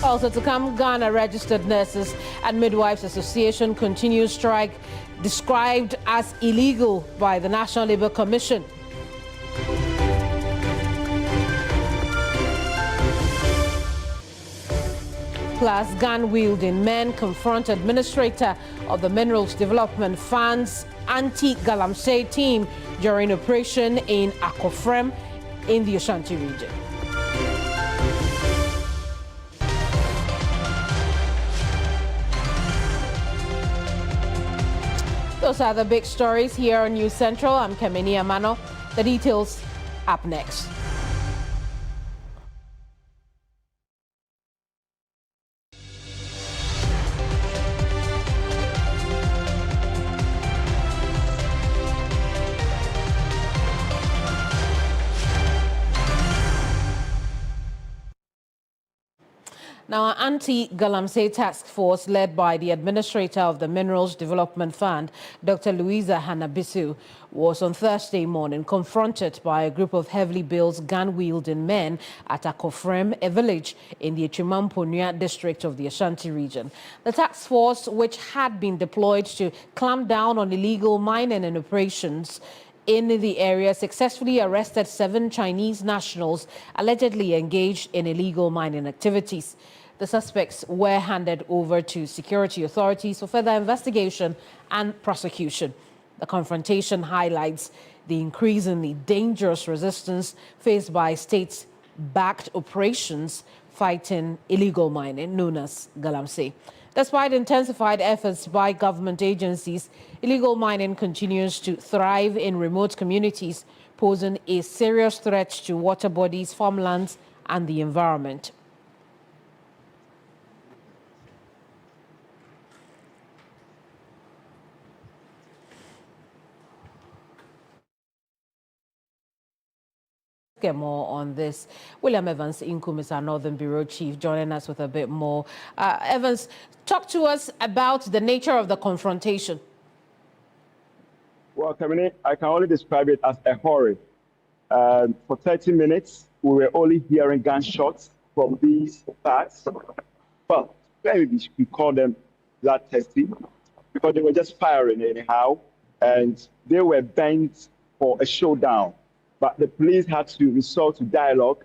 Also to come, Ghana Registered Nurses and Midwives Association continues strike described as illegal by the National Labour Commission. Plus, gun-wielding men confront administrator of the Minerals Development Fund's anti-Galamsey team during operation in Akofrem in the Ashanti region. Those are the big stories here on News Central. I'm Kamini Amano. The details up next. Now, an anti-Galamsey task force led by the administrator of the Minerals Development Fund, Dr. Louisa Hanabisu, was on Thursday morning confronted by a group of heavily built gun-wielding men at Akofrem, a village in the Echimamponua district of the Ashanti region. The task force, which had been deployed to clamp down on illegal mining and operations in the area, successfully arrested 7 Chinese nationals allegedly engaged in illegal mining activities. The suspects were handed over to security authorities for further investigation and prosecution. The confrontation highlights the increasingly dangerous resistance faced by state-backed operations fighting illegal mining, known as Galamsey. Despite intensified efforts by government agencies, illegal mining continues to thrive in remote communities, posing a serious threat to water bodies, farmlands, and the environment. Get more on this. William Evans Inkum is our Northern Bureau Chief, joining us with a bit more. Evans, talk to us about the nature of the confrontation. Well, Kamini, I can only describe it as a horror. For 30 minutes, we were only hearing gunshots from these parts. Well, maybe we call them bloodthirsty, because they were just firing anyhow, and they were bent for a showdown. But the police had to resort to dialogue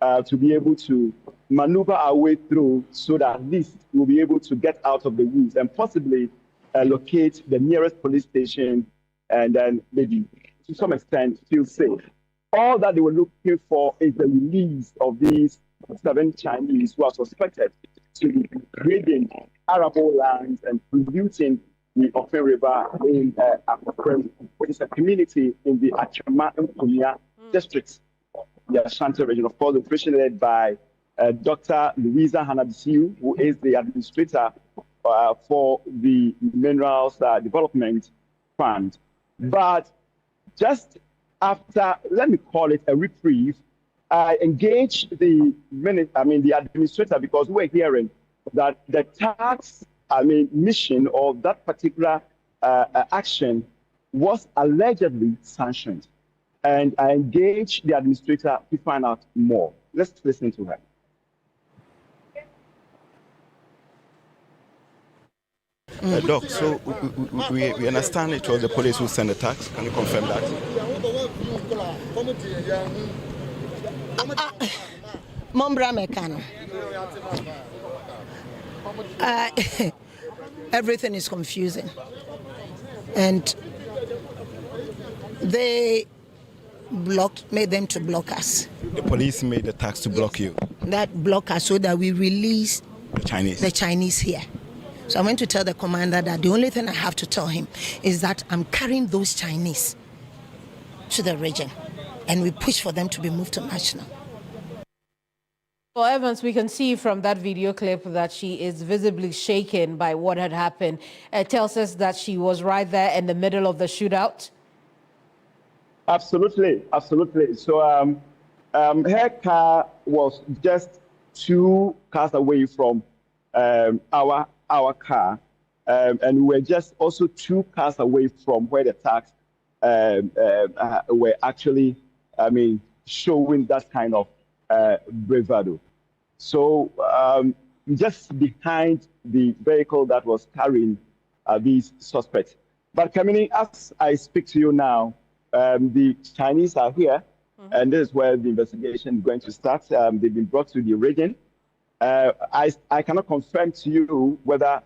to be able to maneuver our way through so that at least we'll be able to get out of the woods and possibly locate the nearest police station and then maybe to some extent feel safe. All that they were looking for is the release of these 7 Chinese who are suspected to be raiding arable lands and polluting the Ofen River in Akofrem, which is a community in the Echimamponua district, the Ashanti region. Of course, the operation led by Dr. Louisa Hanabisu, who is the administrator for the Minerals Development Fund. But just after, let me call it a reprieve, I engaged the administrator, because we're hearing that the tax mission of that particular action was allegedly sanctioned. And I engaged the administrator to find out more. Let's listen to her. Doc, so we understand it was the police who sent the tax. Can you confirm that? Mombra Mekano. Everything is confusing, and they made them to block us. The police made the tax to block you. That block us so that we release the Chinese here. So I went to tell the commander that the only thing I have to tell him is that I'm carrying those Chinese to the region, and we push for them to be moved to national. Well, Evans, we can see from that video clip that she is visibly shaken by what had happened. It tells us that she was right there in the middle of the shootout. Absolutely, absolutely. So her car was just 2 cars away from our car, and we were just also 2 cars away from where the tax were actually, showing that kind of bravado. So just behind the vehicle that was carrying these suspects. But Kamini, as I speak to you now, the Chinese are here, and this is where the investigation is going to start. They've been brought to the region. I cannot confirm to you whether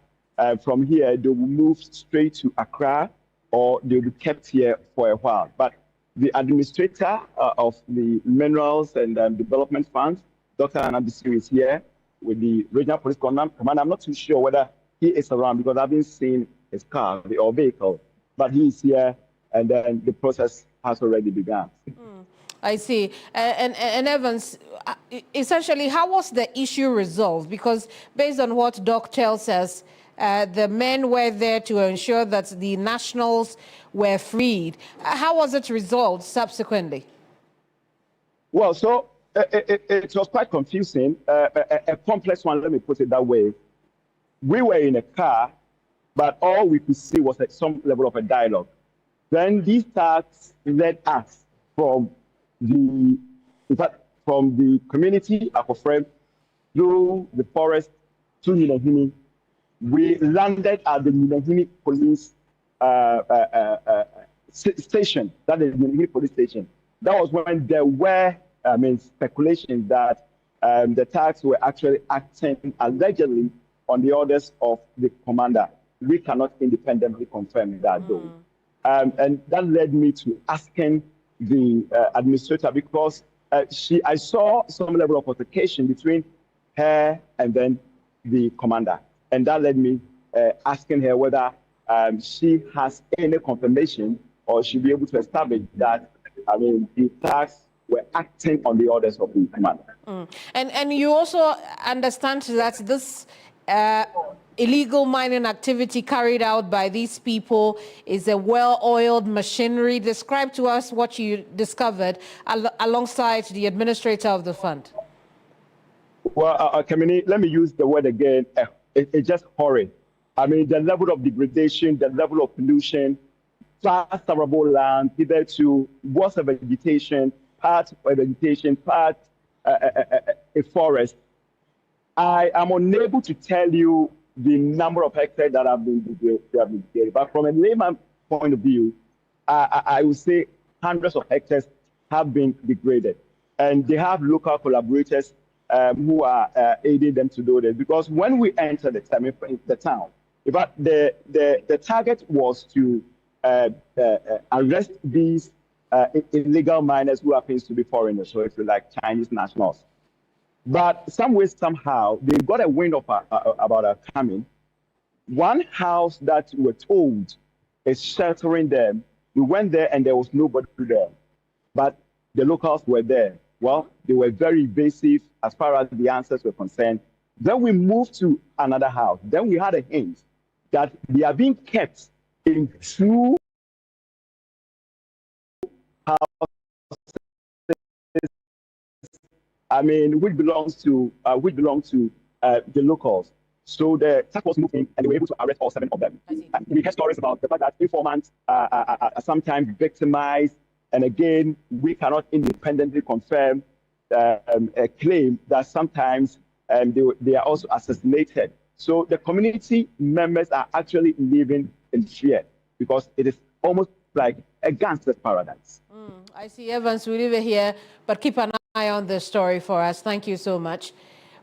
from here they will move straight to Accra or they will be kept here for a while. But the administrator of the Minerals and Development Fund, Dr. Anabisu, is here with the regional police commander. I'm not too sure whether he is around because I haven't seen his car or vehicle, but he is here, and then the process has already begun. I see. And Evans, essentially, how was the issue resolved? Because based on what Doc tells us, the men were there to ensure that the nationals were freed. How was it resolved subsequently? Well, so it was quite confusing, a complex one, let me put it that way. We were in a car, but all we could see was some level of a dialogue. Then these thugs led us from the community, Akofrem, through the forest to Ninahimi. We landed at the Ninahimi police station, that is the Ninahimi police station. That was when there were, speculation that the thugs were actually acting allegedly on the orders of the commander. We cannot independently confirm that though. And that led me to asking the administrator because I saw some level of altercation between her and then the commander. And that led me asking her whether she has any confirmation or she'll be able to establish that, the thugs were acting on the orders of the commander. And you also understand that this illegal mining activity carried out by these people is a well-oiled machinery. Describe to us what you discovered alongside the administrator of the fund. Well, Kamini, let me use the word again. It's just horrid. The level of degradation, the level of pollution, vast arable land, either to was a vegetation, part a vegetation, part a forest. I am unable to tell you the number of hectares that have been degraded, but from a layman point of view, I would say hundreds of hectares have been degraded, and they have local collaborators who are aiding them to do this. Because when we entered the town, in fact, the target was to arrest these illegal miners who happens to be foreigners, so if you like Chinese nationals. But some way, somehow, they got a wind of about our coming. One house that we were told is sheltering them. We went there and there was nobody there. But the locals were there. Well, they were very evasive as far as the answers were concerned. Then we moved to another house. Then we had a hint that they are being kept in two houses, which belongs to the locals. So the task was moving, and they were able to arrest all 7 of them. We heard stories about the fact that informants are sometimes victimized, and again, we cannot independently confirm a claim that sometimes they are also assassinated. So the community members are actually living in fear because it is almost like a gangster's paradise. I see, Evans, we leave it here, but keep an eye on this story for us. Thank you so much.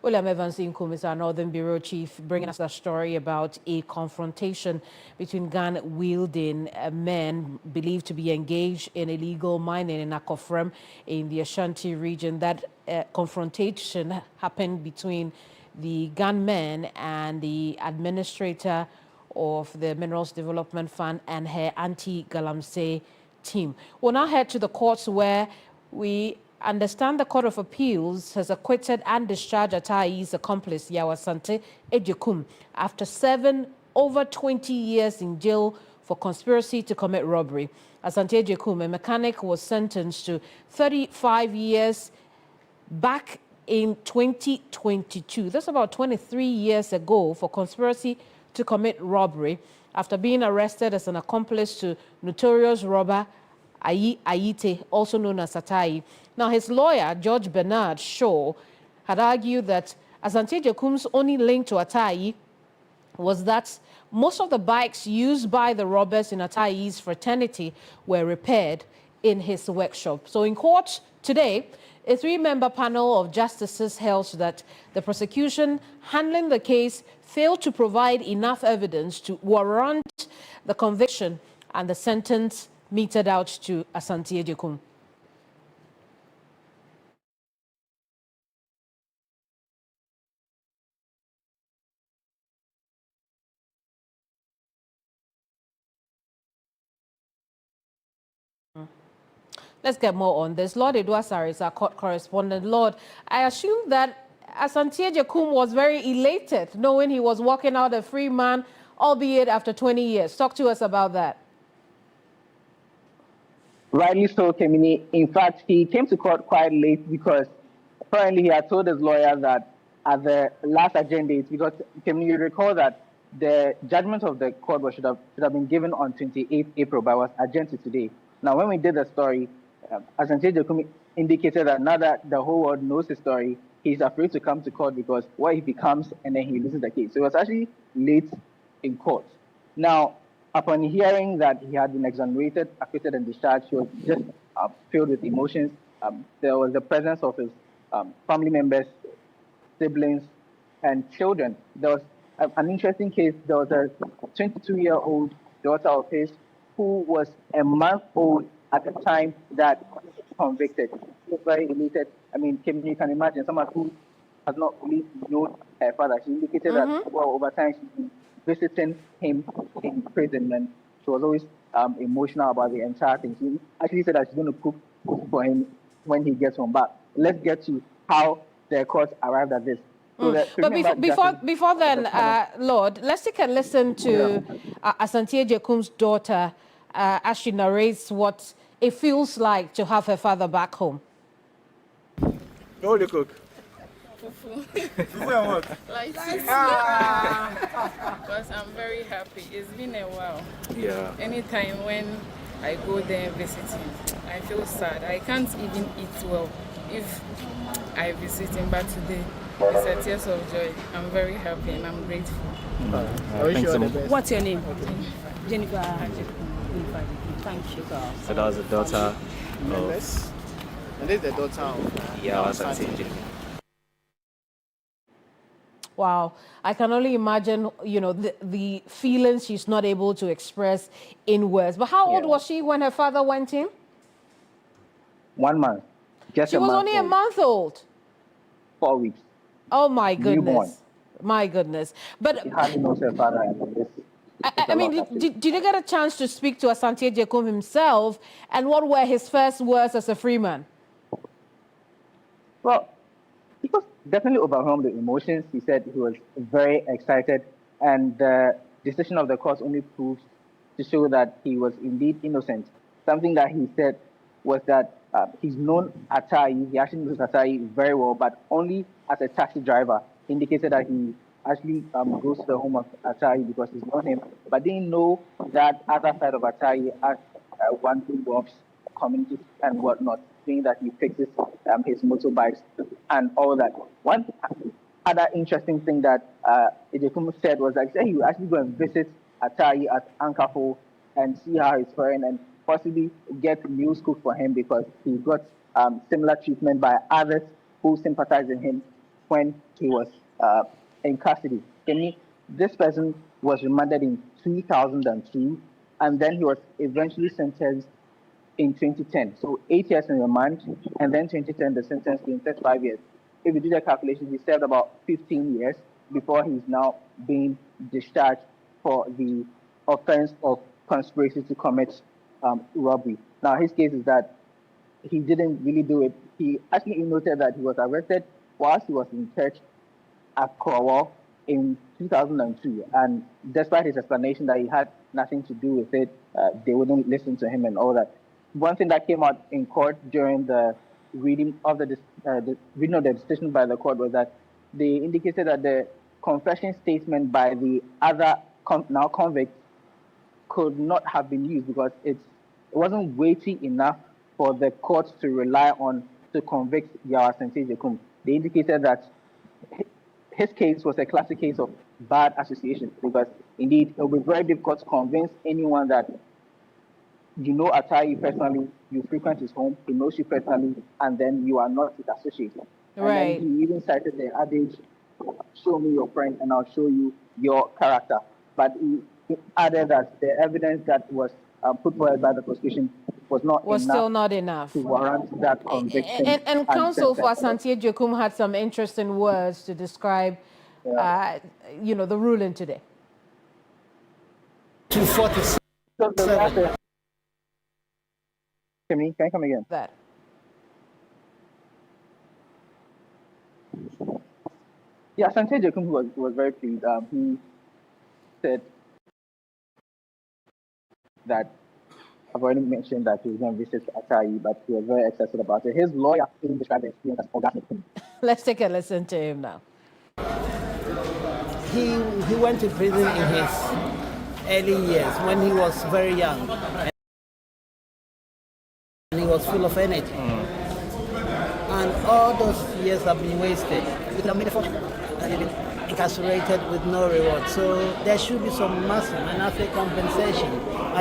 William Evans Inkum is our Northern Bureau Chief, bringing us a story about a confrontation between gun-wielding men believed to be engaged in illegal mining in Akofrem in the Ashanti region. That confrontation happened between the gunmen and the administrator of the Minerals Development Fund and her anti-Galamsey team. We'll now head to the courts where we understand the Court of Appeals has acquitted and discharged Atai's accomplice, Yawasante Ejekum, after serving over 20 years in jail for conspiracy to commit robbery. Asante Ejekum, a mechanic, was sentenced to 35 years back in 2022. That's about 23 years ago for conspiracy to commit robbery after being arrested as an accomplice to notorious robber Ayite, also known as Atai. Now, his lawyer, George Bernard Shaw, had argued that Asante Jekum's only link to Atai was that most of the bikes used by the robbers in Atai's fraternity were repaired in his workshop. So in court today, a 3-member panel of justices held that the prosecution handling the case failed to provide enough evidence to warrant the conviction and the sentence meted out to Asante Jekum. Let's get more on this. Lord Edwasari is our court correspondent. Lord, I assume that Asante Jekum was very elated knowing he was walking out a free man, albeit after 20 years. Talk to us about that. Rightly so, Kemini. In fact, he came to court quite late because apparently he had told his lawyer that at the last agenda date, because Kemini, you recall that the judgment of the court should have been given on 28th April, but was adjourned to today. Now, when we did the story, Asante Jekum indicated that now that the whole world knows his story, he's afraid to come to court because what if he comes and then he loses the case? So it was actually late in court. Now, upon hearing that he had been exonerated, acquitted, and discharged, he was just filled with emotions. There was the presence of his family members, siblings, and children. There was an interesting case. There was a 22-year-old daughter of his who was a month old at the time that he was convicted. She was very elated. I mean, you can imagine someone who has not really known her father. She indicated that, well, over time she's been visiting him in prison, and she was always emotional about the entire thing. She actually said that she's going to cook for him when he gets home. But let's get to how the court arrived at this. So but before then, Lord, let's take a listen to Asante Jekum's daughter as she narrates what it feels like to have her father back home. No, the cook. Like because I'm very happy. It's been a while. Yeah. Anytime when I go there and visit him, I feel sad. I can't even eat well if I visit him. But today, it's a tears of joy. I'm very happy and I'm grateful. What's your name? Jennifer. Thank you. So that was the daughter of... And this is the daughter of... Yeah, I was Asante. Wow, I can only imagine, you know, the feelings she's not able to express in words. But how old was she when her father went in? 1 month. She was only a month old. 4 weeks. Oh my goodness. Newborn. My goodness. But she hardly knows her father. I mean, did you get a chance to speak to Asante Jekum himself? And what were his first words as a free man? Well, he was definitely overwhelmed with emotions. He said he was very excited, and the decision of the court only proves to show that he was indeed innocent. Something that he said was that he's known Atai, he actually knows Atai very well, but only as a taxi driver. He indicated that he actually goes to the home of Atai because he's known him, but didn't know that other side of Atai as one who works communities and whatnot, being that he fixes his motorbikes and all that. One other interesting thing that Jekum said was that he would actually go and visit Atai at Ankafo and see how he's faring and possibly get meals cooked for him because he got similar treatment by others who sympathized with him when he was in custody. This person was remanded in 2002, and then he was eventually sentenced in 2010. So 8 years in remand, and then 2010 the sentence being 35 years. If you do the calculations, he served about 15 years before he's now being discharged for the offense of conspiracy to commit robbery. Now, his case is that he didn't really do it. He actually noted that he was arrested whilst he was in church at Cornwall in 2002. And despite his explanation that he had nothing to do with it, they wouldn't listen to him and all that. One thing that came out in court during the reading of the decision by the court was that they indicated that the confession statement by the other now convicts could not have been used because it wasn't weighty enough for the court to rely on to convict Asante Jekum. They indicated that his case was a classic case of bad association, because indeed it will be very difficult to convince anyone that you know Atai personally, you frequent his home, he knows you personally, and then you are not his associate. Right. And then he even cited the adage, show me your friend and I'll show you your character. But he added that the evidence that was put forward by the prosecution was still not enough to warrant that conviction. And counsel for Asante Jokum had some interesting words to describe, the ruling today. 246. Can you come again? That. Yeah, Asante Jokum was very pleased. He said that I've already mentioned that he was going to visit Atai, but he was very excited about it. His lawyer even described the experience as orgasmic. Let's take a listen to him now. He went to prison in his early years when he was very young. And he was full of energy. And all those years have been wasted. He could have made a fortune. And he's been incarcerated with no reward. So there should be some massive and after compensation.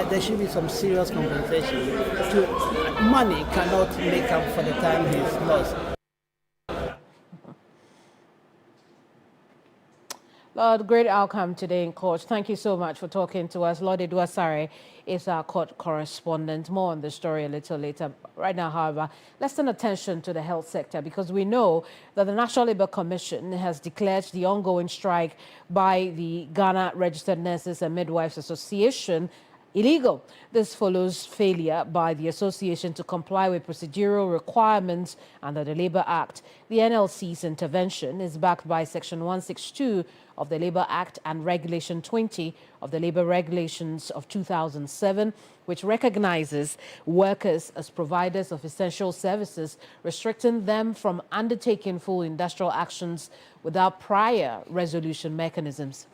There should be some serious compensation. Money cannot make up for the time he's lost. Lord, great outcome today in court. Thank you so much for talking to us. Lord Eduasare is our court correspondent. More on the story a little later. Right now, however, let's turn attention to the health sector, because we know that the National Labour Commission has declared the ongoing strike by the Ghana Registered Nurses and Midwives Association illegal. This follows failure by the association to comply with procedural requirements under the Labour Act. The NLC's intervention is backed by Section 162 of the Labour Act and Regulation 20 of the Labour Regulations of 2007, which recognizes workers as providers of essential services, restricting them from undertaking full industrial actions without prior resolution mechanisms.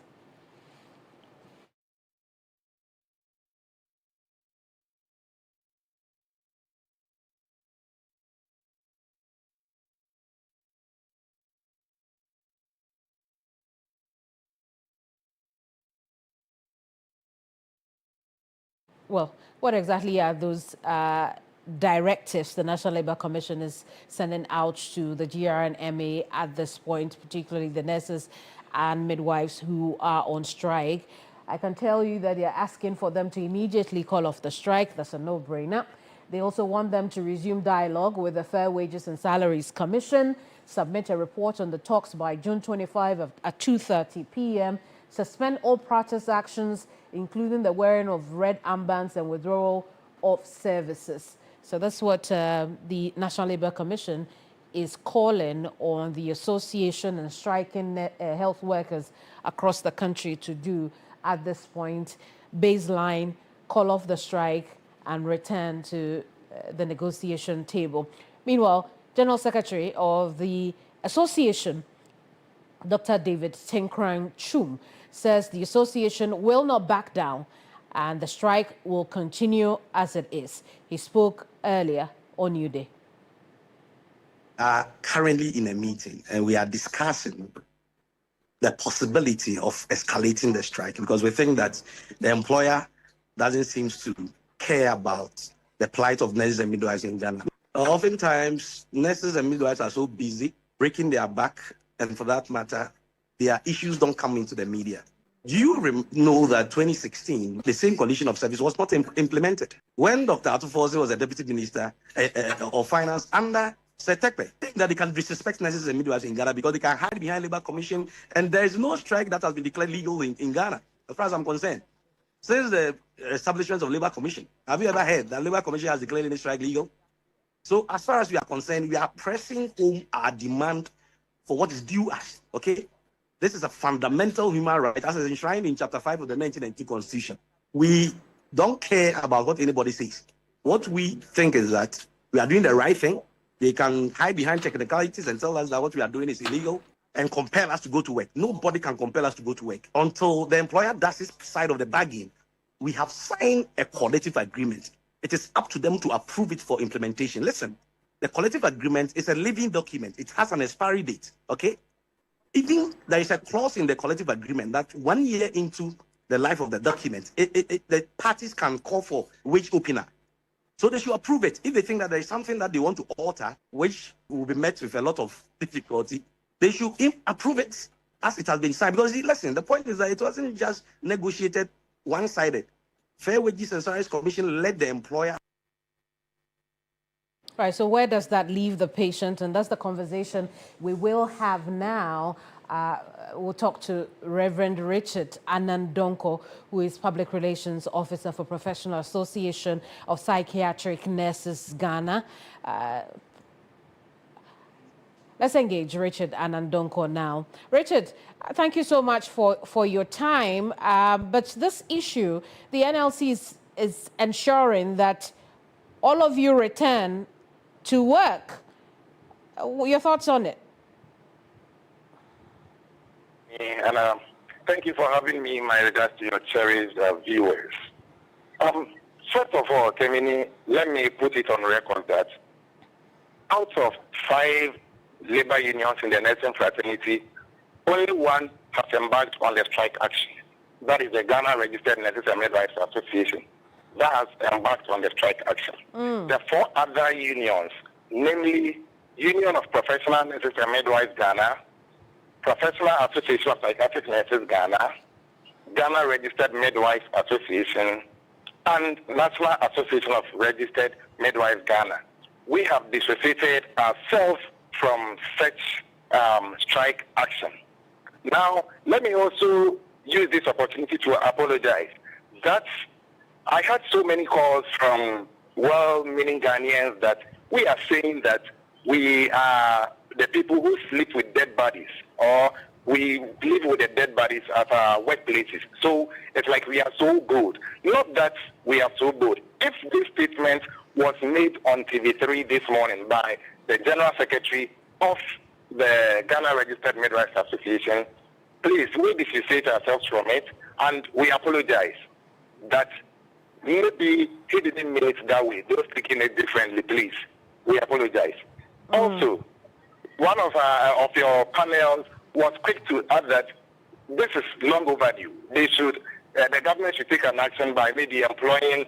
Well, what exactly are those directives the National Labour Commission is sending out to the GRNMA at this point, particularly the nurses and midwives who are on strike? I can tell you that they're asking for them to immediately call off the strike. That's a no-brainer. They also want them to resume dialogue with the Fair Wages and Salaries Commission, submit a report on the talks by June 25 at 2:30 p.m., suspend all protest actions, including the wearing of red armbands and withdrawal of services. So that's what the National Labour Commission is calling on the association and striking health workers across the country to do at this point. Baseline, call off the strike and return to the negotiation table. Meanwhile, General Secretary of the association, Dr. David Tinkrang Chum, says the association will not back down and the strike will continue as it is. He spoke earlier on New Day. Currently in a meeting, and we are discussing the possibility of escalating the strike, because we think that the employer doesn't seem to care about the plight of nurses and midwives in Ghana. Oftentimes, nurses and midwives are so busy breaking their back, and for that matter, their issues don't come into the media. Do you know that 2016, the same condition of service was not implemented? When Dr. Atufose was a deputy minister of finance under Setekpe, that they can disrespect nurses and midwives in Ghana because they can hide behind Labour Commission, and there is no strike that has been declared legal in Ghana, as far as I'm concerned. Since the establishment of Labour Commission, have you ever heard that Labour Commission has declared any strike legal? So as far as we are concerned, we are pressing home our demand for what is due us, okay? This is a fundamental human right, as is enshrined in Chapter 5 of the 1990 Constitution. We don't care about what anybody says. What we think is that we are doing the right thing. They can hide behind technicalities and tell us that what we are doing is illegal and compel us to go to work. Nobody can compel us to go to work. Until the employer does his side of the bargain, we have signed a collective agreement. It is up to them to approve it for implementation. Listen, the collective agreement is a living document. It has an expiry date, okay? Even there is a clause in the collective agreement that 1 year into the life of the document, the parties can call for wage opener. So they should approve it. If they think that there is something that they want to alter, which will be met with a lot of difficulty, they should approve it as it has been signed. Because listen, the point is that it wasn't just negotiated one-sided. Fair Wages and Salaries Commission led the employer. Right, so where does that leave the patient? And that's the conversation we will have now. We'll talk to Reverend Richard Anandonko, who is Public Relations Officer for Professional Association of Psychiatric Nurses, Ghana. Let's engage Richard Anandonko now. Richard, thank you so much for your time. But this issue, the NLC is ensuring that all of you return to work. Your thoughts on it? And thank you for having me in my regards to your cherished viewers. First of all, Kemini, let me put it on record that out of 5 labor unions in the nursing fraternity, only one has embarked on the strike action. That is the Ghana Registered Nurses and Midwives Association. That has embarked on the strike action. The 4 other unions, namely Union of Professional Nurses and Midwives Ghana, Professional Association of Psychiatric Nurses Ghana, Ghana Registered Midwives Association, and National Association of Registered Midwives Ghana, we have dissociated ourselves from such strike action. Now, let me also use this opportunity to apologize that I had so many calls from well-meaning Ghanaians that we are saying that we are the people who sleep with dead bodies, or we live with the dead bodies at our workplaces. So it's like we are so good. Not that we are so good. If this statement was made on TV3 this morning by the General Secretary of the Ghana Registered Midwives Association, please, we dissociate ourselves from it, and we apologize that maybe he didn't mean it that way. Those taking it differently, please. We apologize. Also, one of your panels was quick to add that this is long overdue. They should, the government should take an action by maybe employing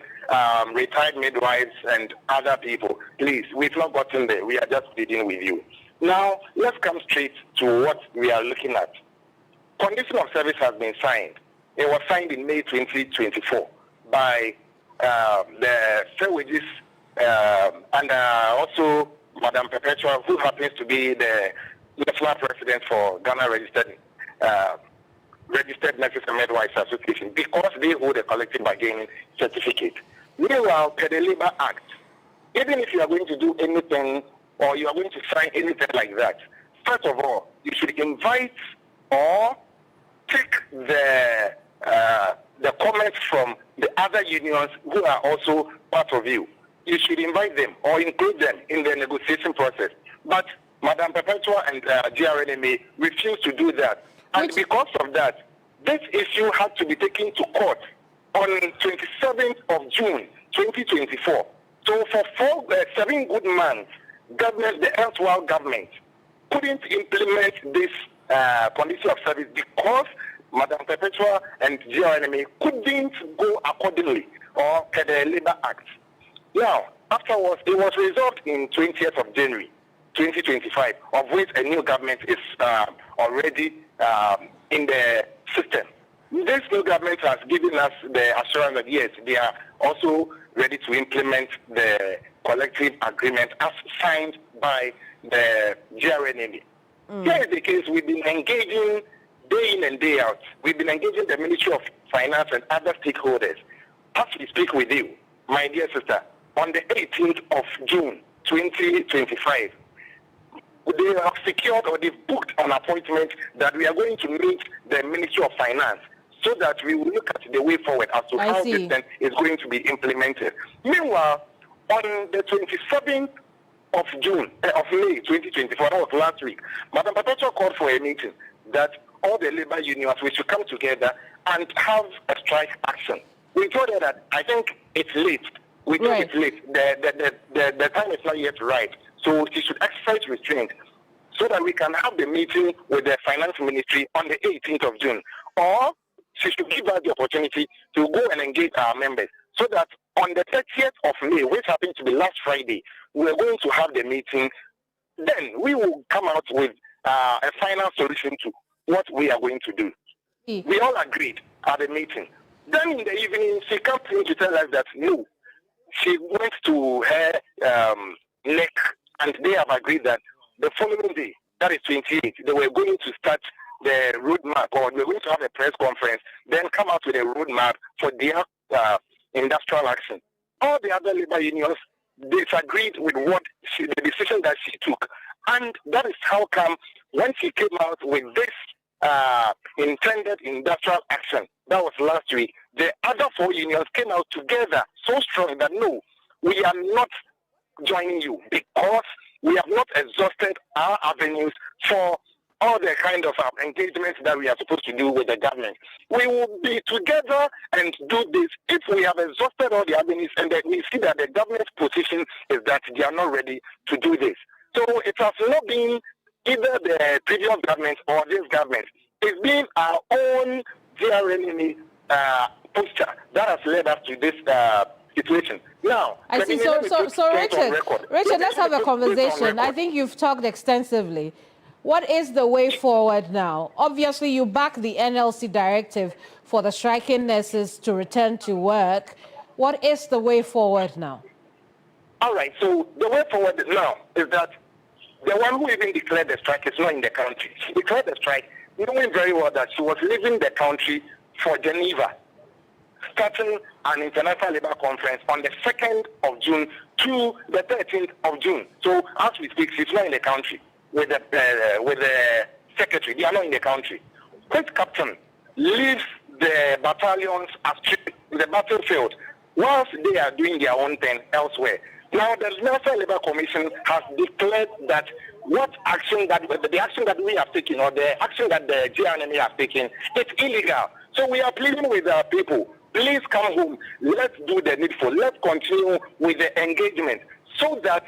retired midwives and other people. Please, we've not gotten there. We are just pleading with you. Now, let's come straight to what we are looking at. Condition of service has been signed. It was signed in May 2024 by the Fair Wages and also Madam Perpetua, who happens to be the national president for Ghana Registered Nurses and Midwives Association, because they hold a collective bargaining certificate. Meanwhile, per the Labour Act, even if you are going to do anything or you are going to sign anything like that, first of all, you should invite or take the comments from the other unions who are also part of you. You should invite them or include them in the negotiation process. But Madam Perpetua and GRNMA refused to do that. And because of that, this issue had to be taken to court on 27th of June, 2024. So for 7 good months, government, the erstwhile government, couldn't implement this condition of service because Madam Perpetua and GRNMA couldn't go accordingly or per the Labour Act. Now, afterwards, it was resolved in 20th of January, 2025, of which a new government is already in the system. This new government has given us the assurance that, yes, they are also ready to implement the collective agreement as signed by the GRNMA. Here is the case. We've been engaging day in and day out. We've been engaging the Ministry of Finance and other stakeholders. As we speak with you, my dear sister, on the 18th of June, 2025, they have secured or they've booked an appointment that we are going to meet the Ministry of Finance so that we will look at the way forward as to how this then is going to be implemented. Meanwhile, on the 27th of May 2024, that was last week, Madam Perpetua called for a meeting that all the labor unions, we should come together and have a strike action. We told her that I think it's late. We think it's late. The time is not yet right. So she should exercise restraint. so that we can have the meeting with the finance ministry on the 18th of June. Or she should give us the opportunity to go and engage our members so that on the 30th of May, which happened to be last Friday, we're going to have the meeting. Then we will come out with a final solution to what we are going to do. We all agreed at the meeting. Then in the evening, she comes in to tell us that no, she went to her neck, and they have agreed that the following day, that is 28th, they were going to start the roadmap, or they were going to have a press conference, then come out with a roadmap for their industrial action. All the other labor unions disagreed with the decision that she took. And that is how come when she came out with this intended industrial action, that was last week, the other 4 unions came out together so strong that no, we are not joining you because we have not exhausted our avenues for all the kind of engagements that we are supposed to do with the government. We will be together and do this if we have exhausted all the avenues and then we see that the government's position is that they are not ready to do this. So it has not been either the previous government or this government. It's been our own dear enemy posture that has led us to this situation. Now, I see. So Richard, let's have a conversation. I think you've talked extensively. What is the way forward now? Obviously, you back the NLC directive for the striking nurses to return to work. What is the way forward now? All right. So the way forward now is that the one who even declared the strike is not in the country. She declared the strike knowing very well that she was leaving the country for Geneva, starting an international labor conference on the 2nd of June to the 13th of June. So as we speak, she's not in the country with the secretary. They are not in the country. Which captain leaves the battalions astray in the battlefield whilst they are doing their own thing elsewhere? Now, the National Labour Commission has declared that the action that we have taken, or the action that the GNMA have taken, it's illegal. So we are pleading with our people, please come home, let's do the needful, let's continue with the engagement so that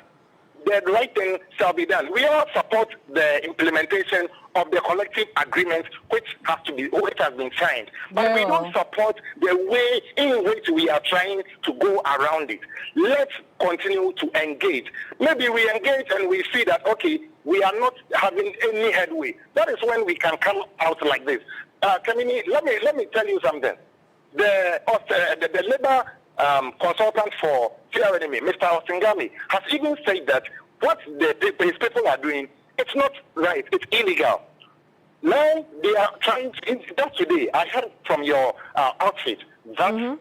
the right thing shall be done. We all support the implementation of the collective agreement which has been signed. But we don't support the way in which we are trying to go around it. Let's continue to engage. Maybe we engage and we see that, okay, we are not having any headway. That is when we can come out like this. Kamini, let me tell you something. The labor consultant for TRNMA, Mr. Osingami, has even said that what his people are doing, it's not right, it's illegal. Now they are trying to, just today, I heard from your outfit that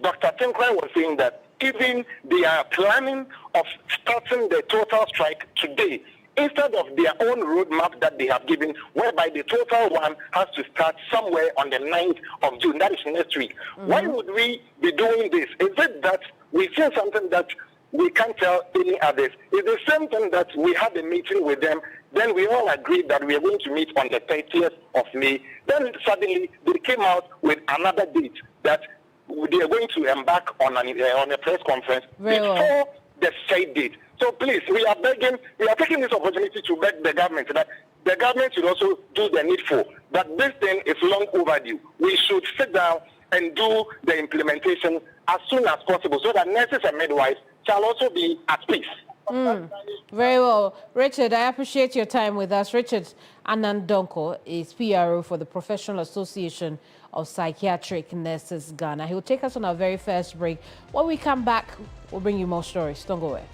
Dr. Tinkler was saying that even they are planning of starting the total strike today, instead of their own roadmap that they have given, whereby the total one has to start somewhere on the 9th of June, that is next week. Why would we be doing this? Is it that we see something that we can't tell any others? It's the same thing that we had a meeting with them, then we all agreed that we are going to meet on the 30th of May. Then suddenly they came out with another date that they are going to embark on a press conference before the said date. So please, we are taking this opportunity to beg the government that the government should also do the needful, that this thing is long overdue. We should sit down and do the implementation as soon as possible so that nurses and midwives shall also be at peace. Very well. Richard, I appreciate your time with us. Richard Anandonko is PRO for the Professional Association of Psychiatric Nurses Ghana. He will take us on our very first break. When we come back, we'll bring you more stories. Don't go away.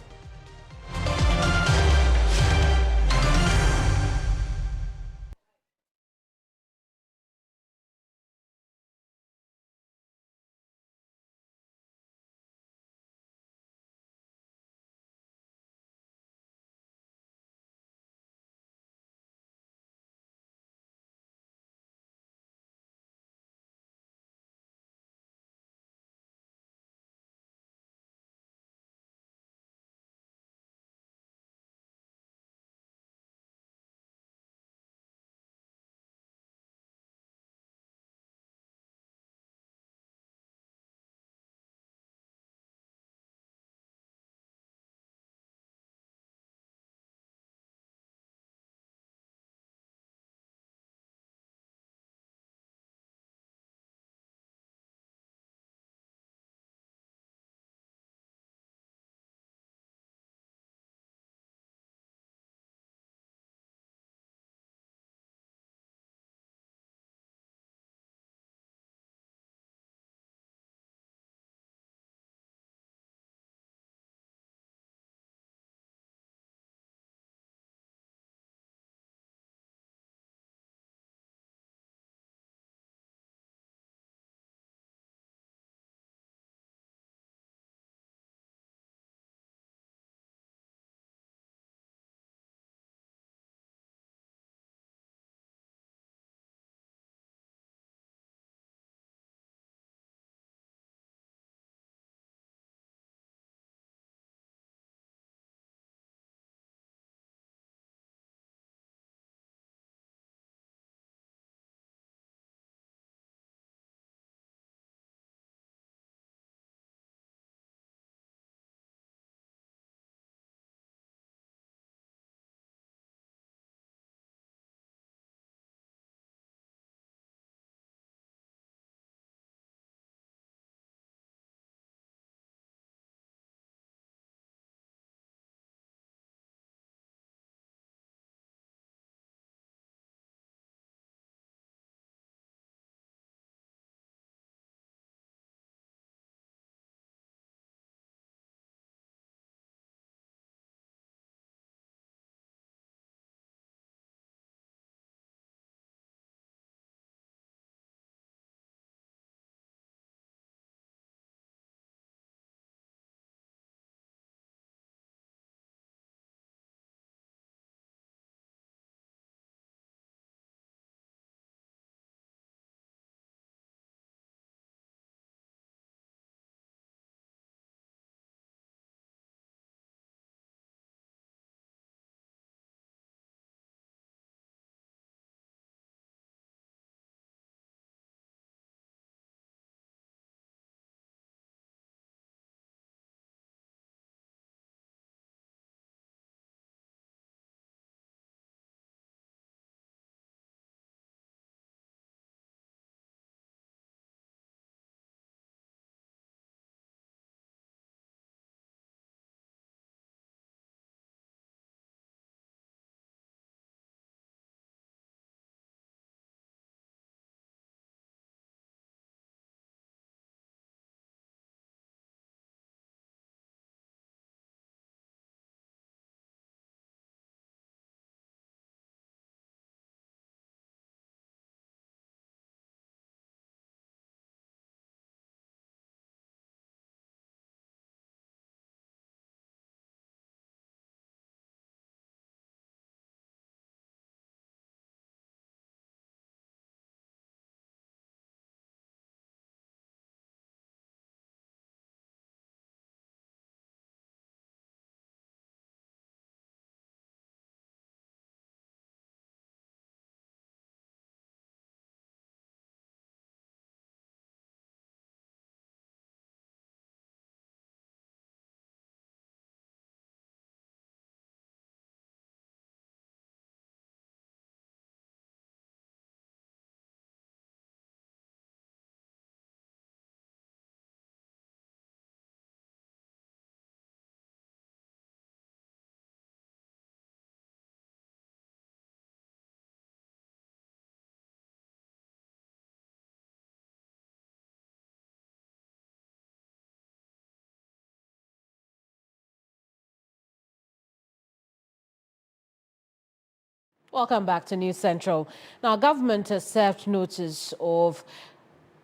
Welcome back to News Central. Now, government has served notice of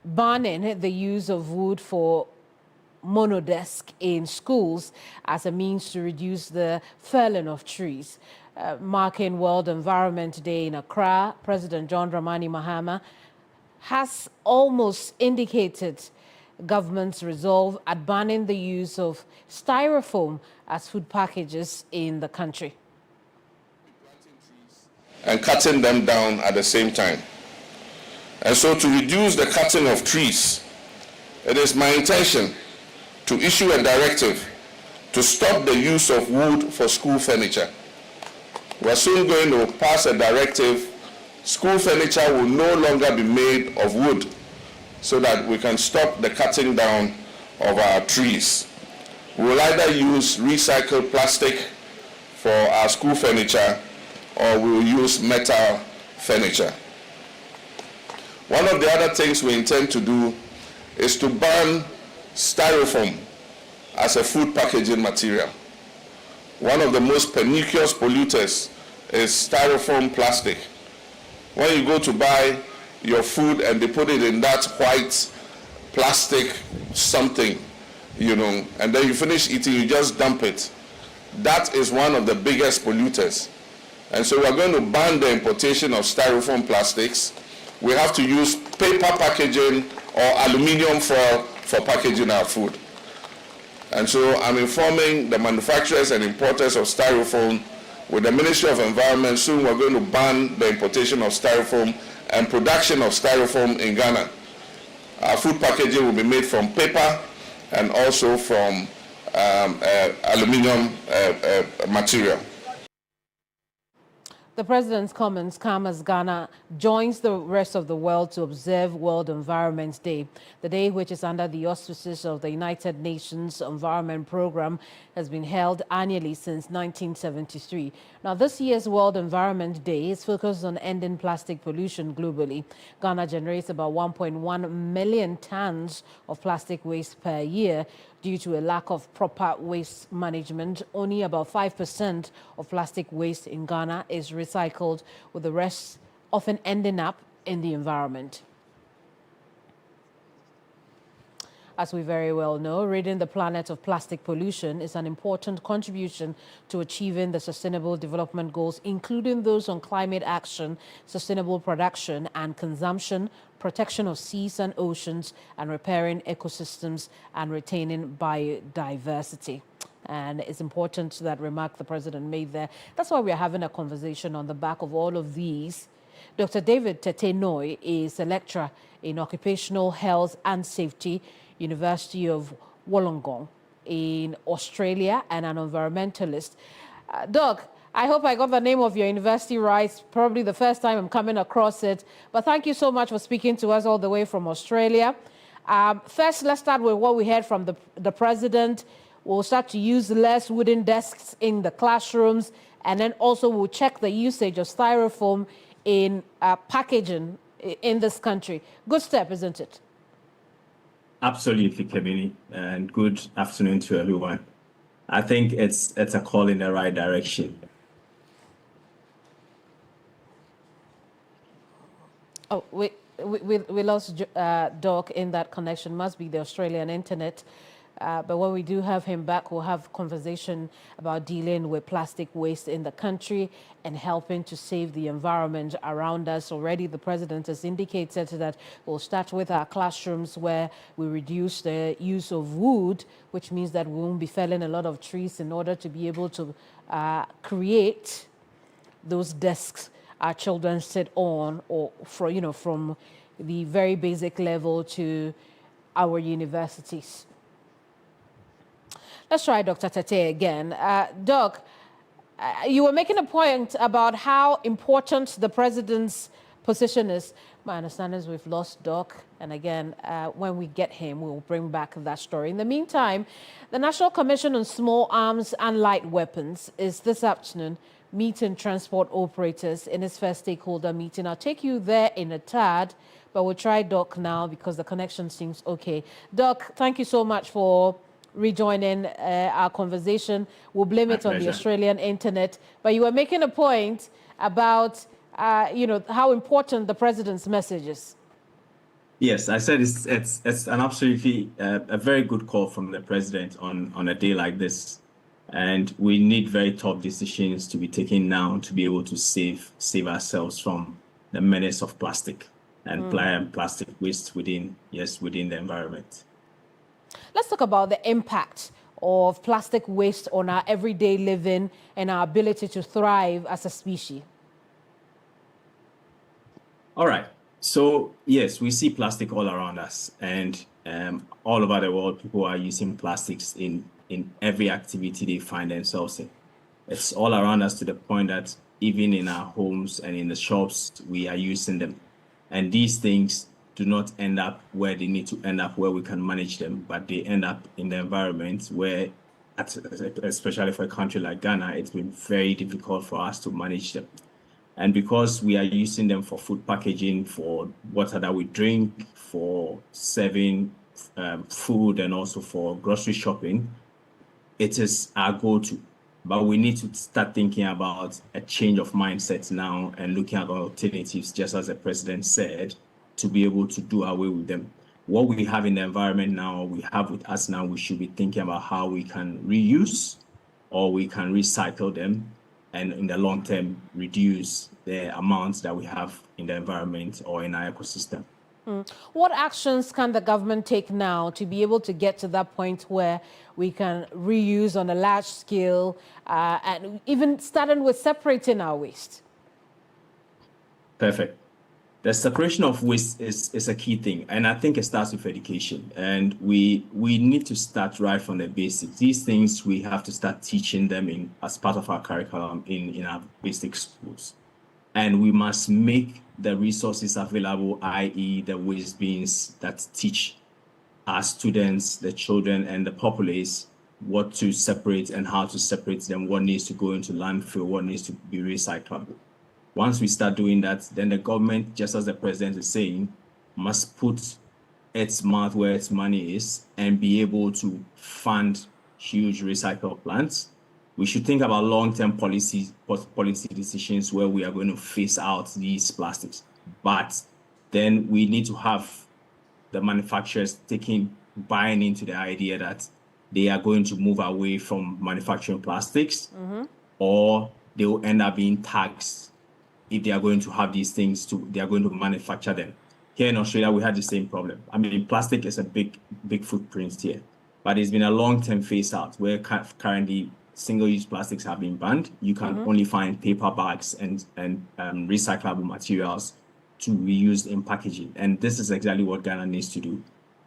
banning the use of wood for monodesk in schools as a means to reduce the felling of trees. Marking World Environment Day in Accra, President John Dramani Mahama has almost indicated government's resolve at banning the use of styrofoam as food packages in the country. And cutting them down at the same time. And so to reduce the cutting of trees, it is my intention to issue a directive to stop the use of wood for school furniture. We're soon going to pass a directive. School furniture will no longer be made of wood so that we can stop the cutting down of our trees. We will either use recycled plastic for our school furniture or we will use metal furniture. One of the other things we intend to do is to ban styrofoam as a food packaging material. One of the most pernicious polluters is styrofoam plastic. When you go to buy your food and they put it in that white plastic something, you know, and then you finish eating, you just dump it. That is one of the biggest polluters. And so we're going to ban the importation of styrofoam plastics. We have to use paper packaging or aluminium foil for packaging our food. And so I'm informing the manufacturers and importers of styrofoam. With the Ministry of Environment, soon we're going to ban the importation of styrofoam and production of styrofoam in Ghana. Our food packaging will be made from paper and also from aluminium material. The president's comments come as Ghana joins the rest of the world to observe World Environment Day. The day, which is under the auspices of the United Nations Environment Program, has been held annually since 1973. Now, this year's World Environment Day is focused on ending plastic pollution globally. Ghana generates about 1.1 million tons of plastic waste per year. Due to a lack of proper waste management, only about 5% of plastic waste in Ghana is recycled, with the rest often ending up in the environment. As we very well know, ridding the planet of plastic pollution is an important contribution to achieving the Sustainable Development Goals, including those on climate action, sustainable production and consumption, protection of seas and oceans, and repairing ecosystems and retaining biodiversity. And it's important that remark the president made there. That's why we're having a conversation on the back of all of these. Dr. David Tete Noy is a lecturer in occupational health and safety, University of Wollongong in Australia, and an environmentalist. Doc, I hope I got the name of your university right. Probably the first time I'm coming across it. But thank you so much for speaking to us all the way from Australia. First, let's start with what we heard from the president. We'll start to use less wooden desks in the classrooms. And then also we'll check the usage of styrofoam in packaging in this country. Good step, isn't it? Absolutely, Kemini, and good afternoon to everyone. I think it's a call in the right direction. Oh, we lost Doc in that connection. Must be the Australian internet. But when we do have him back, we'll have conversation about dealing with plastic waste in the country and helping to save the environment around us. Already the president has indicated that we'll start with our classrooms where we reduce the use of wood, which means that we won't be felling a lot of trees in order to be able to create those desks our children sit on, or for, you know, from the very basic level to our universities. Let's try Dr. Tete again. Doc, you were making a point about how important the president's position is. My understanding is we've lost Doc, and again, when we get him, we'll bring back that story. In the meantime, the National Commission on Small Arms and Light Weapons is this afternoon meeting transport operators in its first stakeholder meeting. I'll take you there in a tad, but we'll try Doc now because the connection seems okay. Doc, thank you so much for rejoining our conversation. We'll blame it on the pleasure. Australian internet. But you were making a point about, how important the president's message is. Yes, I said it's an absolutely a very good call from the president on a day like this, and we need very tough decisions to be taken now to be able to save ourselves from the menace of plastic and plastic waste within the environment. Let's talk about the impact of plastic waste on our everyday living and our ability to thrive as a species. All right. So yes, we see plastic all around us, and all over the world, people are using plastics in every activity they find themselves in. It's all around us to the point that even in our homes and in the shops, we are using them. And these things do not end up where they need to end up, where we can manage them, but they end up in the environment where, especially for a country like Ghana, it's been very difficult for us to manage them. And because we are using them for food packaging, for water that we drink, for serving food, and also for grocery shopping, it is our go-to. But we need to start thinking about a change of mindset now and looking at alternatives, just as the president said, to be able to do away with them. What we have in the environment now, we have with us now, we should be thinking about how we can reuse or we can recycle them, and in the long term, reduce the amounts that we have in the environment or in our ecosystem. What actions can the government take now to be able to get to that point where we can reuse on a large scale, and even starting with separating our waste? Perfect. The separation of waste is a key thing, and I think it starts with education. And we need to start right from the basics. These things we have to start teaching them as part of our curriculum in our basic schools. And we must make the resources available, i.e. the waste bins that teach our students, the children and the populace what to separate and how to separate them, what needs to go into landfill, what needs to be recyclable. Once we start doing that, then the government, just as the president is saying, must put its mouth where its money is and be able to fund huge recycle plants. We should think about long-term policy decisions where we are going to phase out these plastics. But then we need to have the manufacturers buying into the idea that they are going to move away from manufacturing plastics, or they will end up being taxed if they are going to have these things, they are going to manufacture them. Here in Australia, we had the same problem. I mean, plastic is a big footprint here, but it's been a long-term phase out where currently single-use plastics have been banned. You can only find paper bags and recyclable materials to be used in packaging. And this is exactly what Ghana needs to do.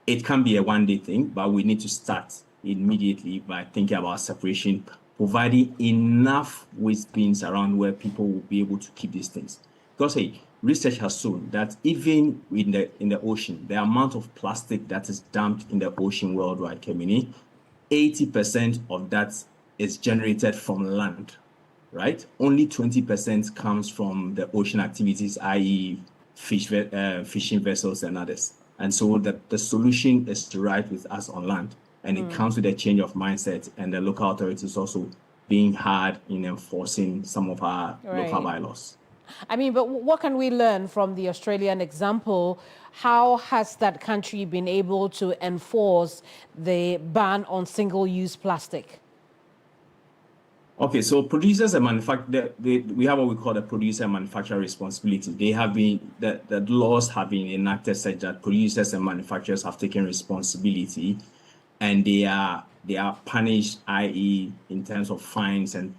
It can be a one-day thing, but we need to start immediately by thinking about separation, providing enough waste bins around where people will be able to keep these things. Because hey, research has shown that even in the ocean, the amount of plastic that is dumped in the ocean worldwide, Kemini, 80% of that is generated from land, right? Only 20% comes from the ocean activities, i.e. fishing vessels and others. And so the solution is right with us on land. And it comes with a change of mindset and the local authorities also being hard in enforcing some of our local bylaws. I mean, but what can we learn from the Australian example? How has that country been able to enforce the ban on single-use plastic? Okay, so producers and manufacturers, we have what we call the producer and manufacturer responsibility. They have been, the laws have been enacted such that producers and manufacturers have taken responsibility, and they are punished, i.e. in terms of fines and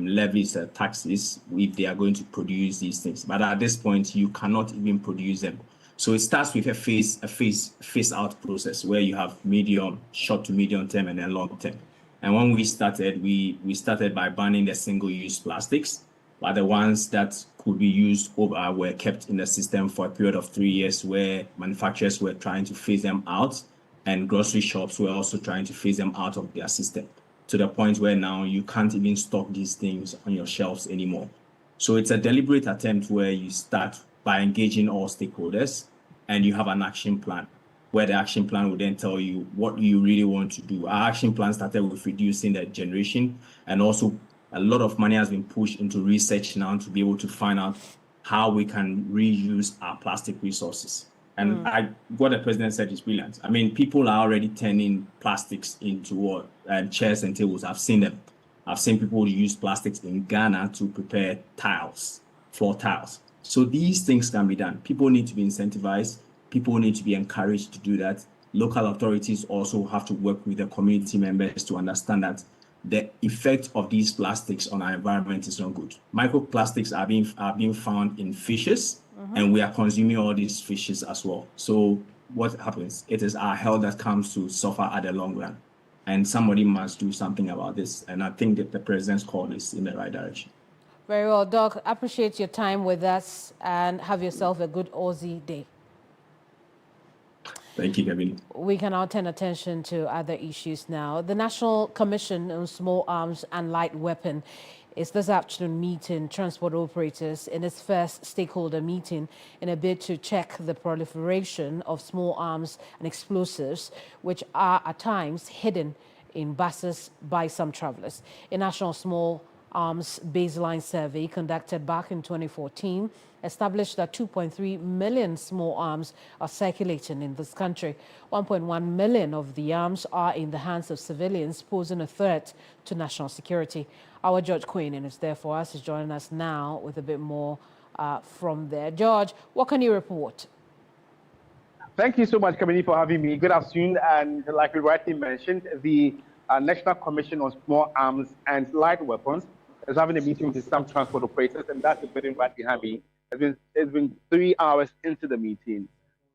levies, taxes, if they are going to produce these things. But at this point, you cannot even produce them. So it starts with a phase out process where you have short to medium term, and then long term. And when we started, we started by banning the single-use plastics, but the ones that could be used over were kept in the system for a period of 3 years, where manufacturers were trying to phase them out, and grocery shops were also trying to phase them out of their system, to the point where now you can't even stock these things on your shelves anymore. So it's a deliberate attempt where you start by engaging all stakeholders and you have an action plan. where the action plan will then tell you what you really want to do. Our action plan started with reducing the generation, and also a lot of money has been pushed into research now to be able to find out how we can reuse our plastic resources. And what the president said is brilliant. I mean, people are already turning plastics into chairs and tables. I've seen them. I've seen people use plastics in Ghana to prepare tiles, floor tiles. So these things can be done. People need to be incentivized. People need to be encouraged to do that. Local authorities also have to work with the community members to understand that the effect of these plastics on our environment is not good. Microplastics are being found in fishes, and we are consuming all these fishes as well. So what happens? It is our health that comes to suffer at the long run. And somebody must do something about this. And I think that the president's call is in the right direction. Very well, Doc. Appreciate your time with us, and have yourself a good Aussie Day. Thank you, Gavin. We can now turn attention to other issues now. The National Commission on Small Arms and Light Weapon is this afternoon meeting transport operators in its first stakeholder meeting in a bid to check the proliferation of small arms and explosives, which are at times hidden in buses by some travelers. A national small arms baseline survey conducted back in 2014 established that 2.3 million small arms are circulating in this country. 1.1 million of the arms are in the hands of civilians, posing a threat to national security. Our George Quinn is there for us, is joining us now with a bit more from there. George, what can you report? Thank you so much, Kamini, for having me. Good afternoon. And like we rightly mentioned, the National Commission on Small Arms and Light Weapons is having a meeting with some transport operators, and that's the building right behind me. It's been 3 hours into the meeting.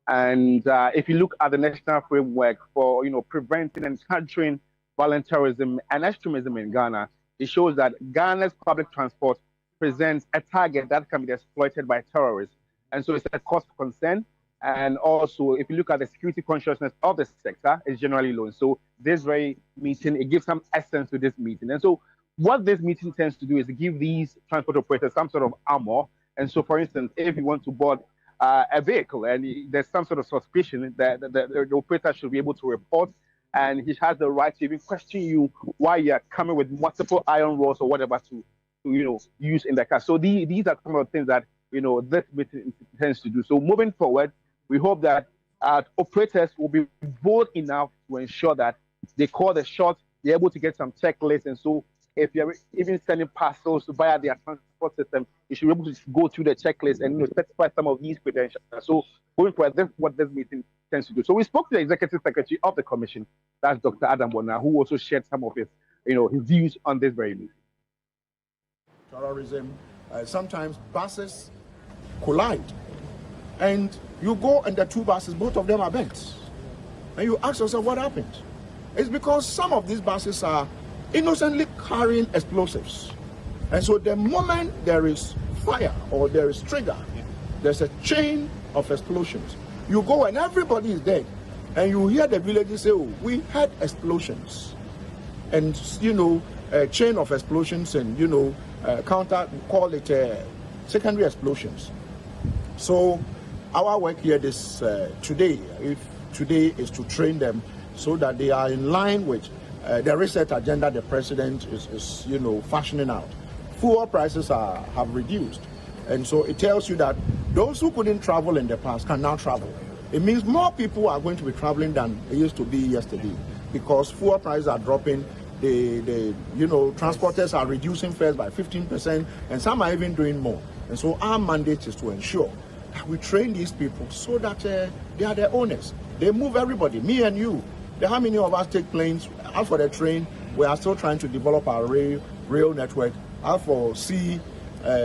And if you look at the national framework for preventing and countering violent terrorism and extremism in Ghana, it shows that Ghana's public transport presents a target that can be exploited by terrorists. And so it's a cause of concern. And also, if you look at the security consciousness of the sector, it's generally low. So this very meeting, it gives some essence to this meeting. And so what this meeting tends to do is to give these transport operators some sort of armor. And so, for instance, if you want to board a vehicle and there's some sort of suspicion that the operator should be able to report, and he has the right to even question you why you're coming with multiple iron rods or whatever to use in the car. So these are some of the things that this meeting tends to do. So moving forward, we hope that operators will be bold enough to ensure that they call the shots, they're able to get some checklists. And so if you're even sending parcels via their transport system, you should be able to go through the checklist and specify some of these credentials. So going forward, that's what this meeting tends to do. So we spoke to the executive secretary of the commission, that's Dr. Adam Bona, who also shared some of his views on this very meeting. Terrorism, sometimes buses collide, and you go and the two buses, both of them are bent, and you ask yourself what happened. It's because some of these buses are innocently carrying explosives, and so the moment there is fire or there is trigger, there's a chain of explosions. You go and everybody is dead, and you hear the villagers say, "Oh, we had explosions," and a chain of explosions, and counter, call it secondary explosions. So our work here today is to train them so that they are in line with the research agenda the president is fashioning out. Fuel prices have reduced, and so it tells you that those who couldn't travel in the past can now travel. It means more people are going to be traveling than it used to be yesterday, because fuel prices are dropping. The transporters are reducing fares by 15%, and some are even doing more. And so our mandate is to ensure that we train these people so that they are the owners. They move everybody, me and you. How many of us take planes? As for the train, we are still trying to develop our rail network. As for sea,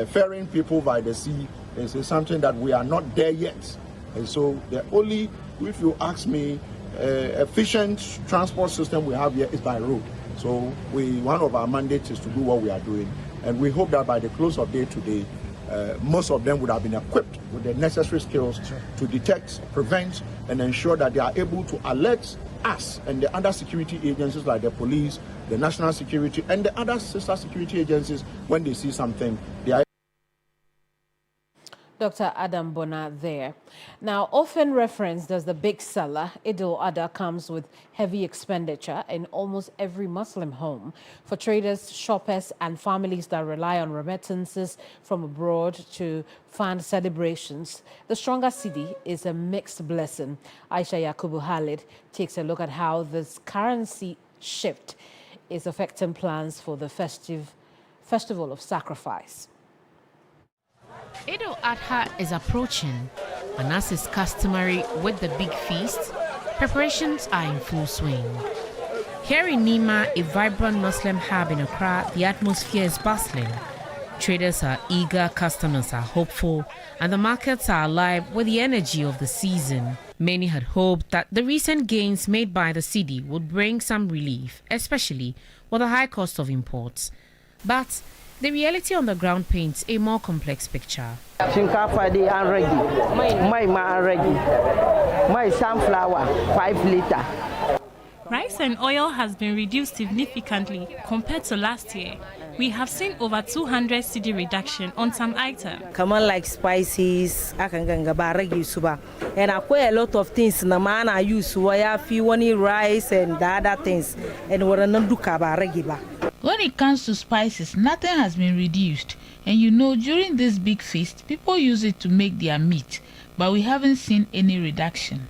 ferrying people by the sea is something that we are not there yet. And so the only, if you ask me, efficient transport system we have here is by road. So one of our mandates is to do what we are doing, and we hope that by the close of day today, most of them would have been equipped with the necessary skills to detect, prevent, and ensure that they are able to alert us and the other security agencies like the police, the national security, and the other sister security agencies when they see something. Dr. Adam Bona there. Now, often referenced as the big seller, Eid Al-Adha comes with heavy expenditure in almost every Muslim home. For traders, shoppers, and families that rely on remittances from abroad to fund celebrations, the stronger cedi is a mixed blessing. Aisha Yakubu Khalid takes a look at how this currency shift is affecting plans for the festival of sacrifice. Eid Al-Adha is approaching, and as is customary with the big feast, preparations are in full swing. Here in Nima, a vibrant Muslim hub in Accra, the atmosphere is bustling. Traders are eager, customers are hopeful, and the markets are alive with the energy of the season. Many had hoped that the recent gains made by the cedi would bring some relief, especially with the high cost of imports. But the reality on the ground paints a more complex picture. Shinkafa are ready. My are ready. My sunflower 5 liter. Rice and oil has been reduced significantly compared to last year. We have seen over 200 cedi reduction on some items. Come on, like spices, and I quite a lot of things. Man, I use rice and the other things, and we're not do kabaragi. When it comes to spices, nothing has been reduced. And you know, during this big feast, people use it to make their meat, but we haven't seen any reduction.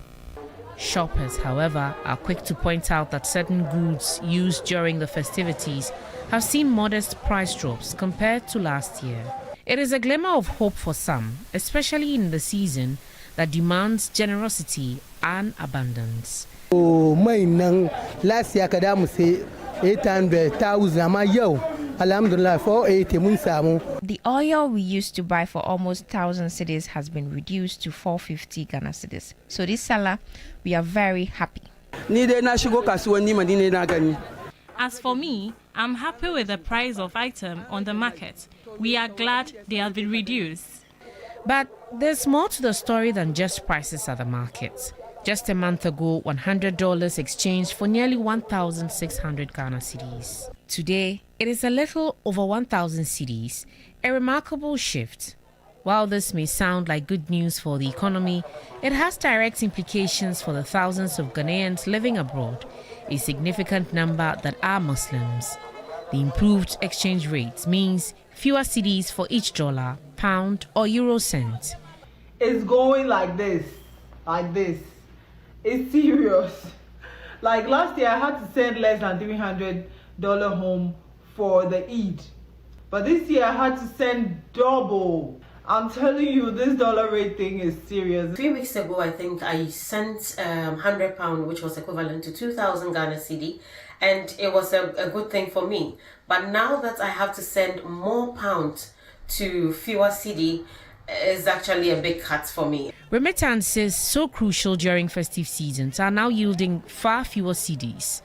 Shoppers, however, are quick to point out that certain goods used during the festivities have seen modest price drops compared to last year. It is a glimmer of hope for some, especially in the season that demands generosity and abundance. Oh, my last year, I say 800,000. Alhamdulillah, 480. The oil we used to buy for almost 1,000 cedis has been reduced to 450 Ghana cedis. So this Salah, we are very happy. As for me, I'm happy with the price of item on the market. We are glad they have been reduced. But there's more to the story than just prices at the market. Just a month ago, $100 exchanged for nearly 1,600 Ghana cedis. Today, it is a little over 1,000 cedis, a remarkable shift. While this may sound like good news for the economy, it has direct implications for the thousands of Ghanaians living abroad, a significant number that are Muslims. The improved exchange rate means fewer cedis for each dollar, pound, or euro cent. It's going like this. It's serious. Like last year, I had to send less than $300 home for the Eid. But this year, I had to send double. I'm telling you, this dollar rate thing is serious. 3 weeks ago, I think I sent £100, which was equivalent to 2,000 Ghana cedi, and it was a good thing for me. But now that I have to send more pounds to fewer cedi, is actually a big cut for me. Remittances, so crucial during festive seasons, are now yielding far fewer cedis.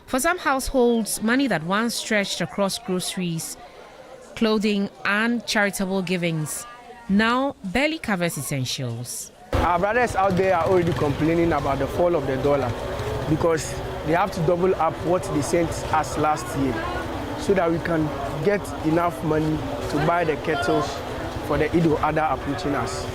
For some households, money that once stretched across groceries, clothing, and charitable givings now barely covers essentials. Our brothers out there are already complaining about the fall of the dollar because they have to double up what they sent us last year so that we can get enough money to buy the kettles for the Eid Al-Adha approaching us.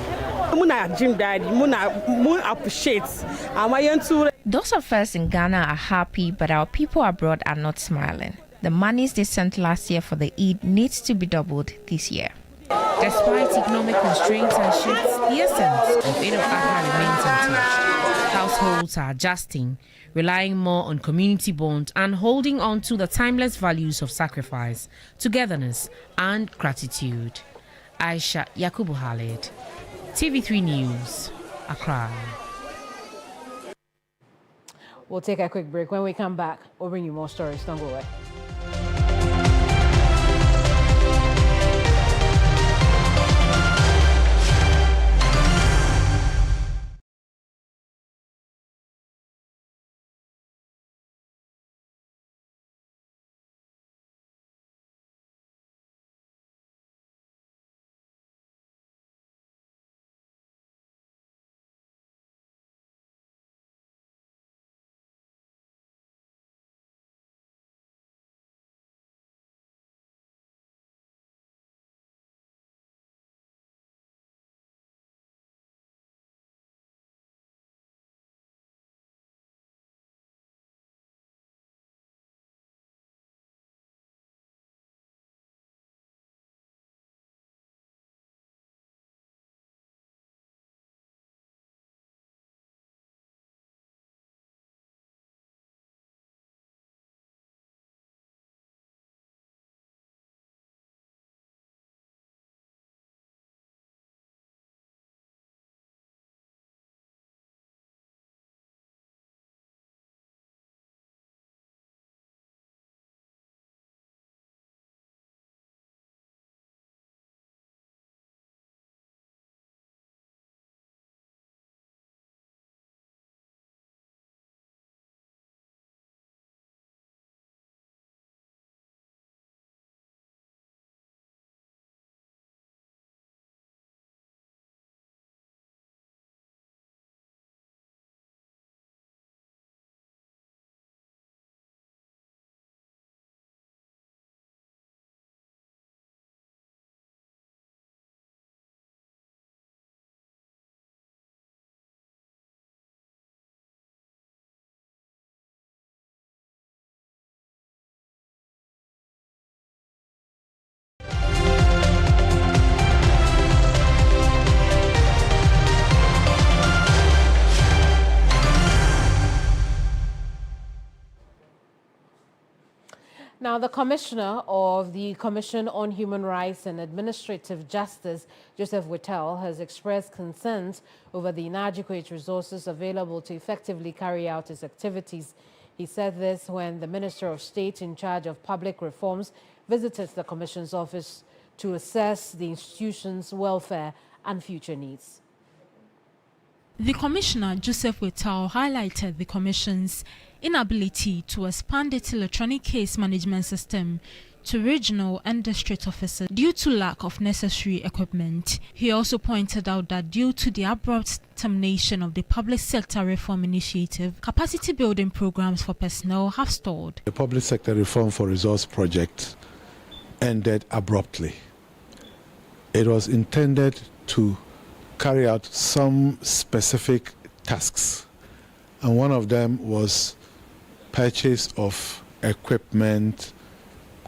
Those of us in Ghana are happy, but our people abroad are not smiling. The monies they sent last year for the Eid needs to be doubled this year. Despite economic constraints and shifts, the essence of Eid Al-Adha remains untouched. Households are adjusting, relying more on community bonds and holding on to the timeless values of sacrifice, togetherness, and gratitude. Aisha Yakubu Khalid, TV3 News, Accra. We'll take a quick break. When we come back, we'll bring you more stories. Don't go away. Now, the Commissioner of the Commission on Human Rights and Administrative Justice, Joseph Whittal, has expressed concerns over the inadequate resources available to effectively carry out his activities. He said this when the Minister of State in charge of public reforms visited the Commission's office to assess the institution's welfare and future needs. The Commissioner, Joseph Whittal, highlighted the Commission's inability to expand its electronic case management system to regional and district offices due to lack of necessary equipment. He also pointed out that due to the abrupt termination of the public sector reform initiative, capacity building programs for personnel have stalled. The public sector reform for resource project ended abruptly. It was intended to carry out some specific tasks, and one of them was purchase of equipment,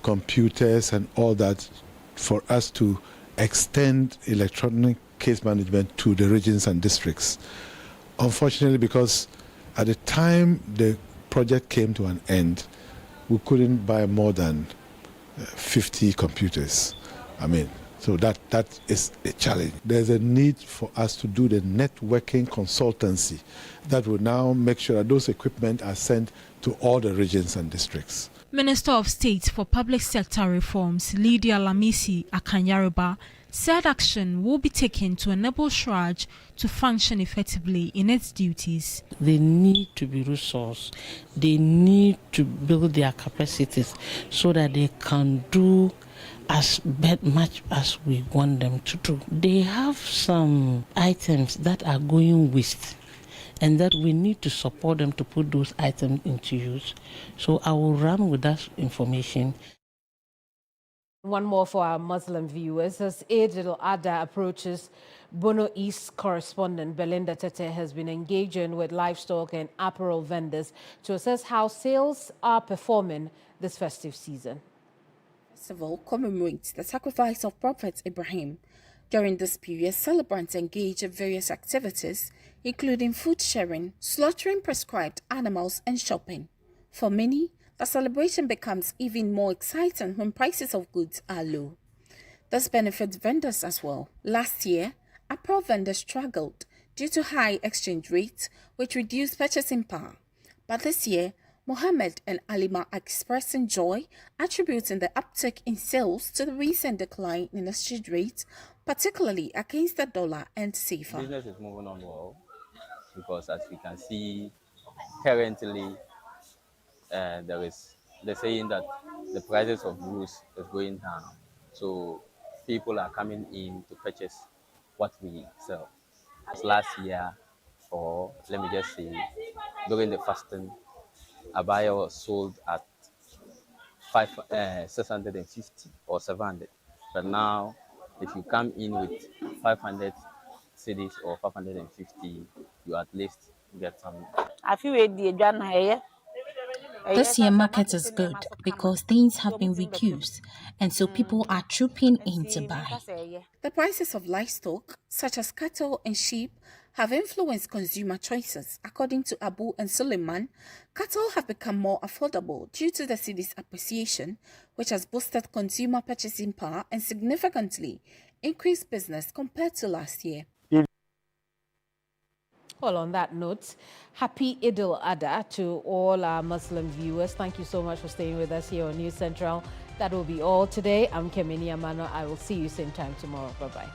computers and all that for us to extend electronic case management to the regions and districts. Unfortunately, because at the time the project came to an end, we couldn't buy more than 50 computers. So that is a challenge. There's a need for us to do the networking consultancy that will now make sure that those equipment are sent to all the regions and districts. Minister of State for Public Sector Reforms, Lydia Lamisi Akanyaruba, said action will be taken to enable Shraj to function effectively in its duties. They need to be resourced. They need to build their capacities so that they can do as much as we want them to do. They have some items that are going waste and that we need to support them to put those items into use. So I will run with that information. One more for our Muslim viewers. As Eid Al-Adha approaches, Bono East correspondent Belinda Tete has been engaging with livestock and apparel vendors to assess how sales are performing this festive season. Festival commemorates the sacrifice of Prophet Ibrahim. During this period, celebrants engage in various activities, including food sharing, slaughtering prescribed animals, and shopping. For many, the celebration becomes even more exciting when prices of goods are low. This benefits vendors as well. Last year, apparel vendors struggled due to high exchange rates, which reduced purchasing power. But this year, Mohammed and Alima are expressing joy, attributing the uptick in sales to the recent decline in exchange rates, particularly against the dollar and CFA. Business is moving on well because, as we can see, currently there is the saying that the prices of goods is going down. So people are coming in to purchase what we sell. As last year, or let me just say, during the fasting, a buyer was sold at 650 or 700. But now, if you come in with 500 cedis or 550, you at least get some. This year market is good because things have been reduced and so people are trooping in to buy. The prices of livestock, such as cattle and sheep, have influenced consumer choices. According to Abu and Suleiman, cattle have become more affordable due to the cedi's appreciation, which has boosted consumer purchasing power and significantly increased business compared to last year. Well, on that note, happy Eid Al-Adha to all our Muslim viewers. Thank you so much for staying with us here on News Central. That will be all today. I'm Kemini Amano. I will see you same time tomorrow. Bye-bye.